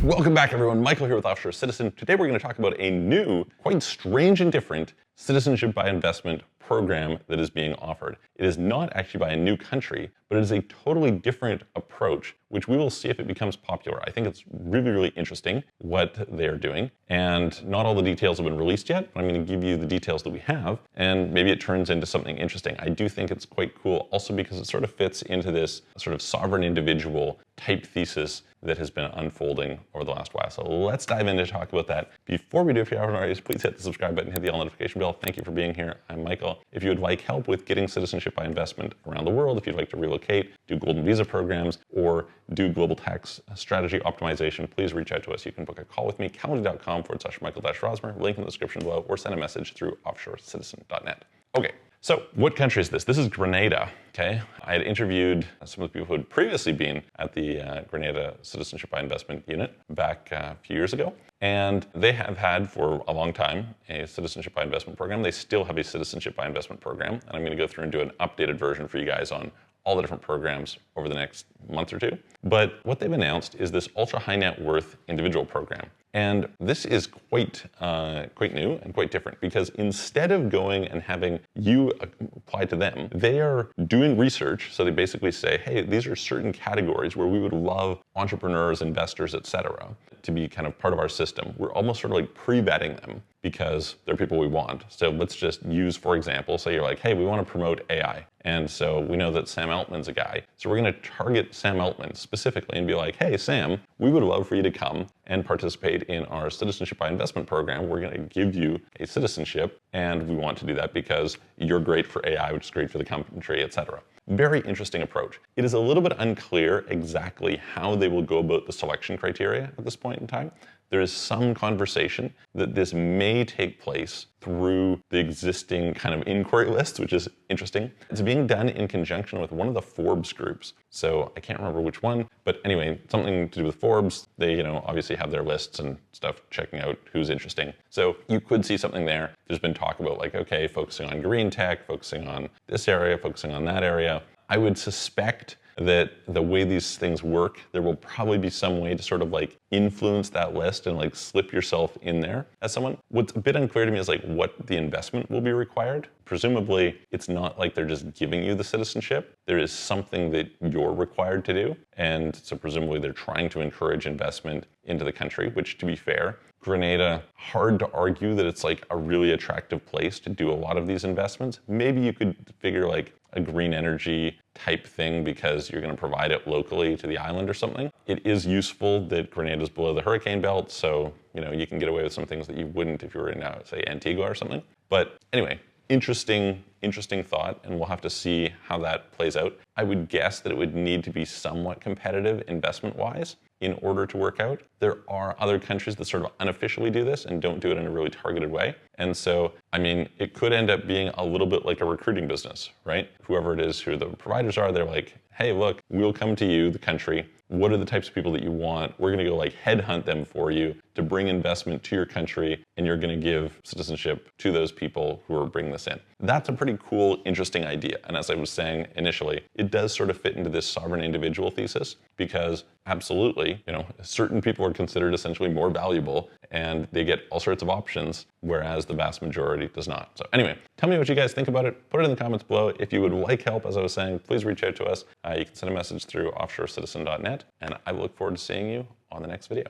Welcome back, everyone. Michael here with Offshore Citizen. Today we're going to talk about a new, quite strange and different citizenship by investment program that is being offered. It is not actually by a new country, but it is a totally different approach, which we will see if it becomes popular. I think it's really, really interesting what they're doing, and not all the details have been released yet, but I'm going to give you the details that we have, and maybe it turns into something interesting. I do think it's quite cool, also because it sort of fits into this sort of sovereign individual type thesis that has been unfolding over the last while. So let's dive in to talk about that. Before we do, if you haven't already, please hit the subscribe button, hit the all notification bell. Thank you for being here. I'm Michael. If you would like help with getting citizenship by investment around the world, if you'd like to relocate, do golden visa programs, or do global tax strategy optimization, please reach out to us. You can book a call with me, calendly.com/Michael-Rosmer, link in the description below, or send a message through offshorecitizen.net. Okay. So what country is this? This is Grenada, okay? I had interviewed some of the people who had previously been at the Grenada Citizenship by Investment Unit back a few years ago. And they have had for a long time a citizenship by investment program. They still have a citizenship by investment program. And I'm gonna go through and do an updated version for you guys on all the different programs over the next month or two. But what they've announced is this ultra high net worth individual program. And this is quite new and quite different, because instead of going and having you apply to them, they are doing research. So they basically say, hey, these are certain categories where we would love entrepreneurs, investors, etc., to be kind of part of our system. We're almost sort of like pre-vetting them because they're people we want. So let's just use, for example, say you're like, hey, we want to promote AI. And so we know that Sam Altman's a guy. So we're going to target Sam Altman specifically and be like, hey, Sam, we would love for you to come and participate in our citizenship by investment program. We're going to give you a citizenship, and we want to do that because you're great for AI, which is great for the country, etc. Very interesting approach. It is a little bit unclear exactly how they will go about the selection criteria at this point in time. There is some conversation that this may take place through the existing kind of inquiry list, which is interesting. It's being done in conjunction with one of the Forbes groups. So I can't remember which one, but anyway, something to do with Forbes. They, obviously have their lists and stuff checking out who's interesting. So you could see something there. There's been talk about like, okay, focusing on green tech, focusing on this area, focusing on that area. I would suspect that the way these things work, there will probably be some way to sort of like influence that list and like slip yourself in there as someone. What's a bit unclear to me is like what the investment will be required. Presumably, it's not like they're just giving you the citizenship. There is something that you're required to do. And so presumably they're trying to encourage investment into the country, which, to be fair, Grenada, hard to argue that it's like a really attractive place to do a lot of these investments. Maybe you could figure like a green energy type thing because you're going to provide it locally to the island or something. It is useful that Grenada is below the hurricane belt, so you can get away with some things that you wouldn't if you were in, say, Antigua or something. But anyway, interesting thought, and we'll have to see how that plays out. I would guess that it would need to be somewhat competitive investment-wise in order to work out. There are other countries that sort of unofficially do this and don't do it in a really targeted way. And so, it could end up being a little bit like a recruiting business, right? Whoever it is, who the providers are, they're like, hey, look, we'll come to you, the country. What are the types of people that you want? We're going to go like headhunt them for you to bring investment to your country, and you're going to give citizenship to those people who are bringing this in. That's a pretty cool, interesting idea. And as I was saying initially, it does sort of fit into this sovereign individual thesis because absolutely, certain people are considered essentially more valuable and they get all sorts of options, whereas the vast majority does not. So anyway, tell me what you guys think about it. Put it in the comments below. If you would like help, as I was saying, please reach out to us. You can send a message through offshorecitizen.net, and I look forward to seeing you on the next video.